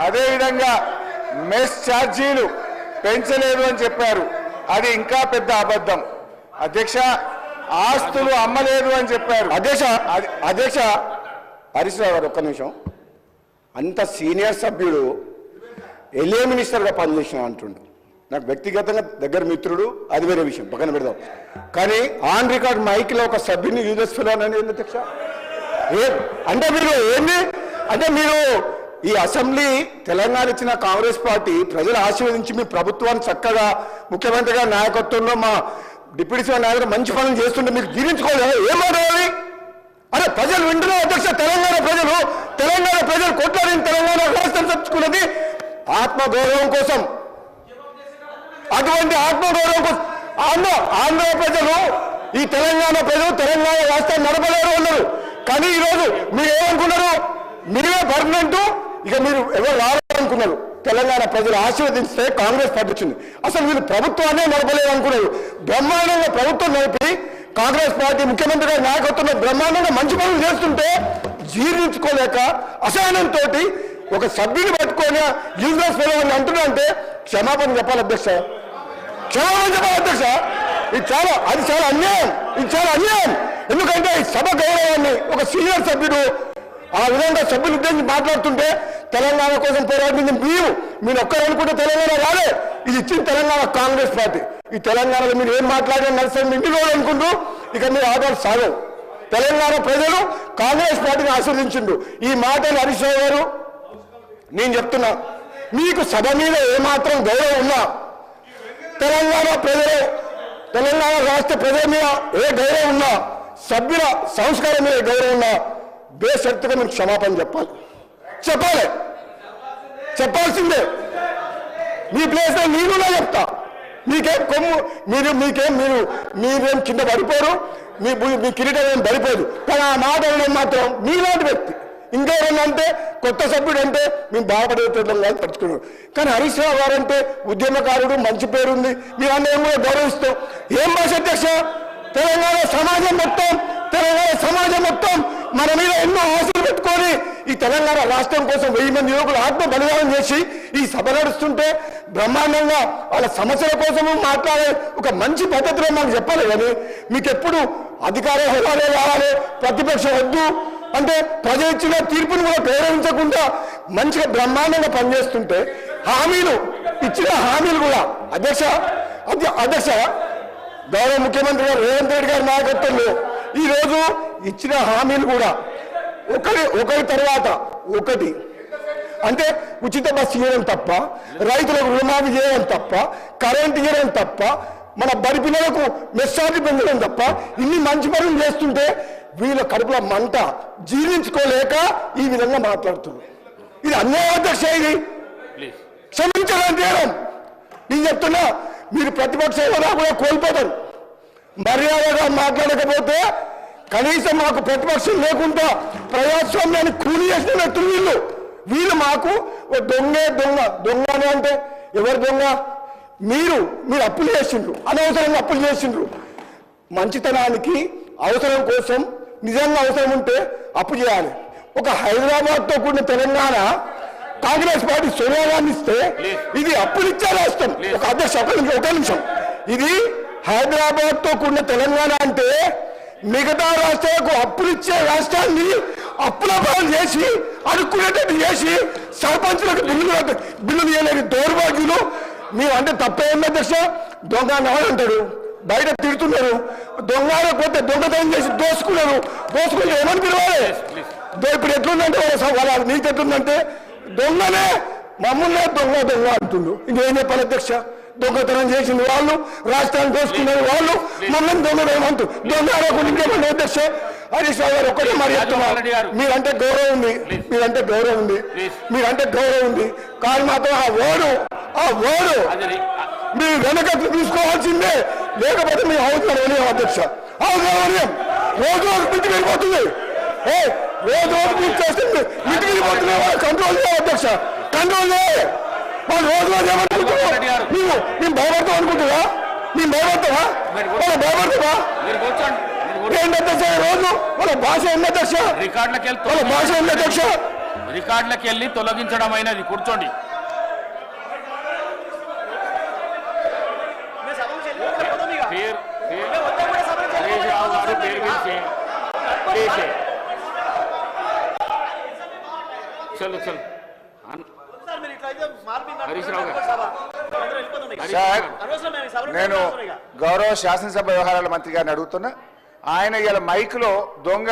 అదేవిధంగా మెస్ ఛార్జీలు పెంచలేదు అని చెప్పారు. అది ఇంకా పెద్ద అబద్ధం. అధ్యక్ష, ఆస్తులు అమ్మలేదు అని చెప్పారు. అధ్యక్ష హరీష్ రావు గారు ఒక్క నిమిషం. అంత సీనియర్ సభ్యుడు ఎల్ఏ మినిస్టర్గా పనిచేసిన అంటుండు. నాకు వ్యక్తిగతంగా దగ్గర మిత్రుడు, అది వేరే విషయం, పక్కన పెడదాం. కానీ ఆన్ రికార్డ్ మైక్లో ఒక సభ్యుని యూజెస్ ఫిల్ అనేది అధ్యక్ష. అంటే మీరు ఏంది అంటే మీరు ఈ అసెంబ్లీ తెలంగాణ ఇచ్చిన కాంగ్రెస్ పార్టీ ప్రజలు ఆశీర్వదించి మీ ప్రభుత్వాన్ని చక్కగా ముఖ్యమంత్రి గారి నాయకత్వంలో మా డిప్యూటీ సీఎం నాయకులు మంచి పనులు చేస్తుంటే మీకు జీర్ణించుకోలేదు. ఏం మాట్లాడాలి? అరే ప్రజలు వింటున్నారు అధ్యక్ష. తెలంగాణ ప్రజలు కొట్లాడిన తెలంగాణ రాష్ట్రం తెచ్చుకున్నది ఆత్మగౌరవం కోసం. అటువంటి ఆత్మగౌరవం కోసం ఆంధ్ర ప్రజలు, ఈ తెలంగాణ ప్రజలు తెలంగాణ రాష్ట్రాన్ని నడపలేరు ఉన్నారు. కానీ ఈరోజు మీరు ఏమనుకున్నారు? మీరే పర్మనెంట్, ఇక మీరు ఎవరు రావాలనుకున్నారు. తెలంగాణ ప్రజలు ఆశీర్వదిస్తే కాంగ్రెస్ పార్టీ వచ్చింది. అసలు వీళ్ళు ప్రభుత్వాన్ని నడపలేదు అనుకున్నారు. బ్రహ్మాండంగా ప్రభుత్వం నడిపి కాంగ్రెస్ పార్టీ ముఖ్యమంత్రి గారి నాయకత్వంలో బ్రహ్మాండంగా మంచి పనులు చేస్తుంటే జీర్ణించుకోలేక అసహనంతో ఒక సభ్యుని పట్టుకొని యూజర్స్ అని అంటున్నా అంటే క్షమాపణ చెప్పాలి అధ్యక్ష. క్షమాపణ చెప్పాలి అధ్యక్ష. అది చాలా అన్యాయం. ఎందుకంటే ఈ సభ గౌరవాన్ని ఒక సీనియర్ సభ్యుడు ఆ విధంగా సభ్యులు ఉద్దేశించి మాట్లాడుతుంటే తెలంగాణ కోసం పోరాడింది మీరు ఒక్కరు అనుకుంటే తెలంగాణ రాలే. ఇది ఇచ్చిన తెలంగాణ కాంగ్రెస్ పార్టీ. ఈ తెలంగాణలో మీరు ఏం మాట్లాడినా నడుస్తుంది ఇంటి రోజు అనుకుంటూ ఇక మీరు ఆటలు సాగవు. తెలంగాణ ప్రజలు కాంగ్రెస్ పార్టీని ఆస్వాదించిండు. ఈ మాటలు హరీష్ రావు గారు నేను చెప్తున్నా, మీకు సభ మీద ఏమాత్రం గౌరవం ఉన్నా, తెలంగాణ రాష్ట్ర ప్రజల మీద ఏ గౌరవం ఉన్నా, సభ్యుల సంస్కారం మీద గౌరవం ఉన్నా బేసక్తిగా మీరు క్షమాపణ చెప్పాల్సిందే. మీ ప్లేస్లో నేనున్నా చెప్తా. మీరేం కింద పడిపోరు, మీ కిరీటం ఏం పడిపోదు. కానీ ఆ మాట అనడం మాత్రం మీలాంటి వ్యక్తి. ఇంకెవరన్నా అంటే కొత్త సభ్యుడు అంటే మేము బాధపడేటోళ్ళం కాదు, పట్టుకున్నాడు. కానీ హరీష్ రావు గారు అంటే ఉద్యమకారుడు, మంచి పేరుంది, మీరందరం కూడా గౌరవిస్తాం. ఏం భాష అధ్యక్ష? తెలంగాణ సమాజం మొత్తం మన మీద ఎన్నో ఆశలు పెట్టుకొని ఈ తెలంగాణ రాష్ట్రం కోసం 1000 మంది యువకులు ఆత్మ బలిదానం చేసి ఈ సభ నడుస్తుంటే బ్రహ్మాండంగా వాళ్ళ సమస్యల కోసము మాట్లాడే ఒక మంచి పద్ధతిలో మాకు చెప్పాలి. కానీ మీకు ఎప్పుడు అధికార హోదాలే కావాలి, ప్రతిపక్షం వద్దు అంటే ప్రజలు ఇచ్చిన తీర్పును కూడా గౌరవించకుండా మంచిగా బ్రహ్మాండంగా పనిచేస్తుంటే ఇచ్చిన హామీలు కూడా అధ్యక్ష గౌరవ ముఖ్యమంత్రి గారు రేవంత్ రెడ్డి గారి నాయకత్వంలో ఈరోజు ఇచ్చిన హామీలు కూడా ఒకరి తర్వాత ఒకటి అంటే ఉచిత బస్సు ఇవ్వడం తప్ప, రైతులకు రుణమాఫీ చేయడం తప్ప, కరెంట్ ఇవ్వడం తప్ప, మన బడి పిల్లలకు మెస్సార్టీ పెంచడం తప్ప ఇన్ని మంచి పనులు చేస్తుంటే వీళ్ళ కడుపుల మంట జీర్ణించుకోలేక ఈ విధంగా మాట్లాడుతున్నారు. ఇది అన్యాయం అధ్యక్ష. ఇది క్షమించడం చేయడం. నేను చెప్తున్నా, మీరు ప్రతిపక్ష హోదా కూడా కోల్పోతారు. మర్యాదగా మాట్లాడకపోతే కనీసం మాకు ప్రతిపక్షం లేకుండా ప్రజాస్వామ్యాన్ని కూలి చేసిన వ్యక్తులు వీళ్ళు మాకు దొంగ అని అంటే ఎవరు దొంగ? మీరు అప్పులు చేసిండ్రు, అనవసరంగా అప్పులు చేసిండ్రు. మంచితనానికి అవసరం కోసం నిజంగా అవసరం ఉంటే అప్పు చేయాలి. ఒక హైదరాబాద్తో కూడిన తెలంగాణ కాంగ్రెస్ పార్టీ సోనియా గాంధీ ఇస్తే ఇది అప్పులు ఇచ్చే రాష్ట్రం. ఒక అధ్యక్ష ఒక నిమిషం. ఇది హైదరాబాద్తో కూడిన తెలంగాణ అంటే మిగతా రాష్ట్రాలకు అప్పులు ఇచ్చే రాష్ట్రాన్ని అప్పుల పాలు చేసి అడుక్కునేటట్టు చేసి సర్పంచులకు బిల్లులు ఇవ్వలేని దౌర్భాగ్యులు మీరు అంటే తప్పేంది అధ్యక్ష? దొంగ నాడు అంటాడు, బయట తిడుతున్నారు. దొంగ పోతే దొంగతనం చేసి దోసుకుంటే ఏమని పిలవాలి? ఇప్పుడు ఎట్లుందంటే వాళ్ళ నీకు ఎట్లుందంటే దొంగనే మమ్మల్నే దొంగ అంటుండు. ఇంకేం చెప్పాలి అధ్యక్ష? దొంగతనం చేసింది వాళ్ళు, రాష్ట్రాన్ని దోసుకునేది వాళ్ళు, మమ్మల్ని దొంగతనం దొంగ ఇంకేమన్నా అధ్యక్ష? హరీష్ రావు గారు ఒక్కటే మరి చెప్తున్నారు, మీరంటే గౌరవం ఉంది, కానీ మాత్రం ఆ ఓడు మీరు వెనకట్లు తీసుకోవాల్సిందే. లేకపోతే మీ అవసరం అధ్యక్ష. అవసరం రోజు ఇంటికి వెళ్ళిపోతుంది. రోజు చేస్తుంది ఇంటికి వెళ్ళిపోతున్నాయి. కంట్రోల్ చేయాలి అధ్యక్ష, కంట్రోల్ చేయాలి. వాళ్ళు రోజు ఏమనుకుంటున్నావు? మేము భయపడతాం అనుకుంటున్నా? మేము భయపడతావా? వాళ్ళు భయపడతావా? ఏంటి అధ్యక్ష? రోజు వాళ్ళ భాష ఉంది అధ్యక్ష, వాళ్ళ భాష ఉంది అధ్యక్ష. రికార్డులకు వెళ్ళి తొలగించడం అయినది. కూర్చోండి. చలో చలో హరీష్ రావు గారు. సార్, నేను గౌరవ శాసనసభ వ్యవహారాల మంత్రి గారిని అడుగుతున్నా. ఆయన ఇలా మైక్ లో దొంగ